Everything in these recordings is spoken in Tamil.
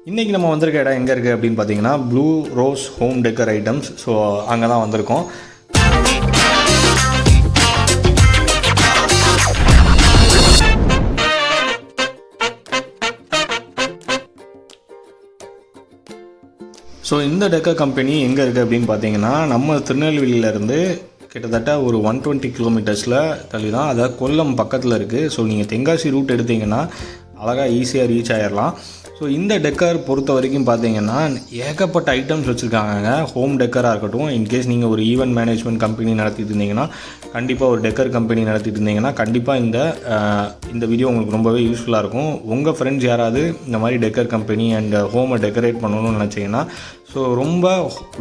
இன்றைக்கி நம்ம வந்திருக்க இடம் எங்கே இருக்குது அப்படின்னு பார்த்தீங்கன்னா blue rose home decker items. So அங்கே தான் வந்திருக்கோம். ஸோ இந்த டெக்கர் கம்பெனி எங்கே இருக்குது அப்படின்னு பார்த்தீங்கன்னா நம்ம திருநெல்வேலியிலேருந்து கிட்டத்தட்ட ஒரு 120 கிலோமீட்டர்ஸில் தள்ளி தான், அதாவது கொல்லம் பக்கத்தில் இருக்குது. ஸோ நீங்கள் தென்காசி ரூட் எடுத்திங்கன்னா அழகாக ஈஸியாக ரீச் ஆகிடலாம். ஸோ இந்த டெக்கர் பொறுத்த வரைக்கும் பார்த்தீங்கன்னா ஏகப்பட்ட ஐட்டம்ஸ் வச்சுருக்காங்க. ஹோம் டெக்கராக இருக்கட்டும், இன்கேஸ் நீங்கள் ஒரு ஈவெண்ட் மேனேஜ்மெண்ட் கம்பெனி நடத்திட்டு இருந்தீங்கன்னா, கண்டிப்பாக ஒரு டெக்கர் கம்பெனி நடத்திட்டு இருந்தீங்கன்னா கண்டிப்பாக இந்த வீடியோ உங்களுக்கு ரொம்பவே யூஸ்ஃபுல்லாக இருக்கும். உங்கள் ஃப்ரெண்ட்ஸ் யாராவது இந்த மாதிரி டெக்கர் கம்பெனி அண்ட் ஹோமை டெக்கரேட் பண்ணணும்னு நினச்சிங்கன்னா ஸோ ரொம்ப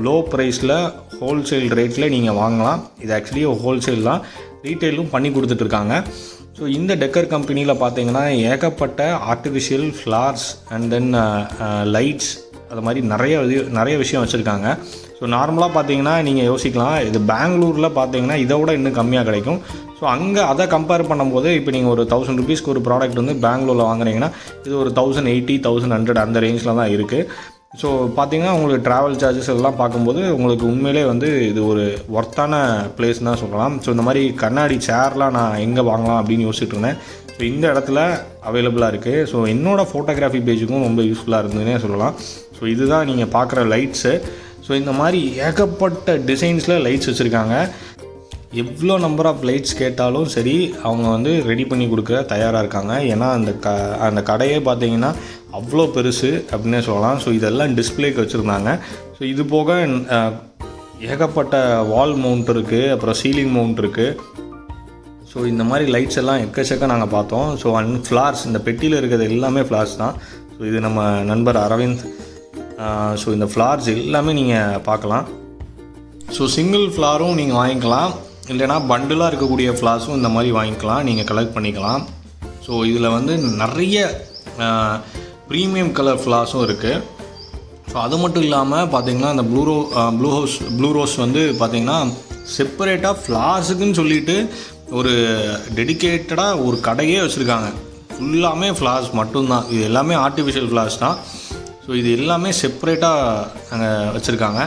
லோ ப்ரைஸில் ஹோல்சேல் ரேட்டில் நீங்கள் வாங்கலாம். இது ஆக்சுவலி ஹோல்சேல் தான், ரீட்டெயிலும் பண்ணி கொடுத்துட்ருக்காங்க. ஸோ இந்த டெக்கர் கம்பெனியில் பார்த்தீங்கன்னா ஏகப்பட்ட artificial flowers and then lights, அது மாதிரி நிறைய விஷயம் வச்சுருக்காங்க. ஸோ நார்மலாக பார்த்தீங்கன்னா நீங்கள் யோசிக்கலாம், இது பெங்களூரில் பார்த்தீங்கன்னா இதை விட இன்னும் கம்மியாக கிடைக்கும். ஸோ அங்கே அதை கம்பேர் பண்ணும்போது இப்போ நீங்கள் ஒரு 1000 ருபீஸ்க்கு ஒரு ப்ராடக்ட் வந்து பெங்களூரில் வாங்குறீங்கன்னா இது ஒரு 1080, 1100 அந்த ரேஞ்சில் தான் இருக்குது. ஸோ பார்த்தீங்கன்னா உங்களுக்கு ட்ராவல் சார்ஜஸ் எல்லாம் பார்க்கும்போது உங்களுக்கு உண்மையிலே வந்து இது ஒரு ஒர்த்தான பிளேஸ் தான் சொல்லலாம். ஸோ இந்த மாதிரி கண்ணாடி சேர்லாம் நான் எங்கே வாங்கலாம் அப்படின்னு யோசிச்சுட்டு இருந்தேன். ஸோ இந்த இடத்துல அவைலபிளாக இருக்குது. ஸோ என்னோடய ஃபோட்டோகிராஃபி பேஜுக்கும் ரொம்ப யூஸ்ஃபுல்லாக இருந்ததுன்னே சொல்லலாம். ஸோ இதுதான் நீங்கள் பார்க்குற லைட்ஸு. ஸோ இந்த மாதிரி ஏகப்பட்ட டிசைன்ஸில் லைட்ஸ் வச்சுருக்காங்க. எவ்வளோ நம்பர் ஆஃப் லைட்ஸ் கேட்டாலும் சரி அவங்க வந்து ரெடி பண்ணி கொடுக்க தயாராக இருக்காங்க. ஏன்னா அந்த கடையே பார்த்தீங்கன்னா அவ்வளோ பெருசு அப்படின்னே சொல்லலாம். ஸோ இதெல்லாம் டிஸ்பிளேக்கு வச்சுருந்தாங்க. ஸோ இது போக ஏகப்பட்ட வால் மவுண்ட் இருக்குது, அப்புறம் சீலிங் மவுண்ட் இருக்குது. ஸோ இந்த மாதிரி லைட்ஸ் எல்லாம் எக்கச்சக்க நாங்கள் பார்த்தோம். ஸோ ஃப்ளார்ஸ், இந்த பெட்டியில் இருக்கிறது எல்லாமே ஃப்ளார்ஸ் தான். ஸோ இது நம்ம நண்பர் அரவிந்த். ஸோ இந்த ஃப்ளார்ஸ் எல்லாமே நீங்கள் பார்க்கலாம். ஸோ சிங்கிள் ஃப்ளாரும் நீங்கள் வாங்கிக்கலாம், இல்லைனா பண்டிலாக இருக்கக்கூடிய ஃப்ளார்ஸும் இந்த மாதிரி வாங்கிக்கலாம், நீங்கள் கலெக்ட் பண்ணிக்கலாம். ஸோ இதில் வந்து நிறைய ப்ரீமியம் கலர் ஃப்ளார்ஸும் இருக்குது. ஸோ அது மட்டும் இல்லாமல் பார்த்திங்கன்னா அந்த ப்ளூ ரோஸ் வந்து பார்த்திங்கன்னா செப்பரேட்டாக ஃப்ளார்ஸுக்குன்னு சொல்லிட்டு ஒரு டெடிக்கேட்டடாக ஒரு கடையே வச்சுருக்காங்க. ஃபுல்லாமே ஃப்ளார்ஸ் மட்டும்தான், இது எல்லாமே ஆர்டிஃபிஷியல் ஃப்ளார்ஸ் தான். ஸோ இது எல்லாமே செப்பரேட்டாக அங்கே வச்சுருக்காங்க.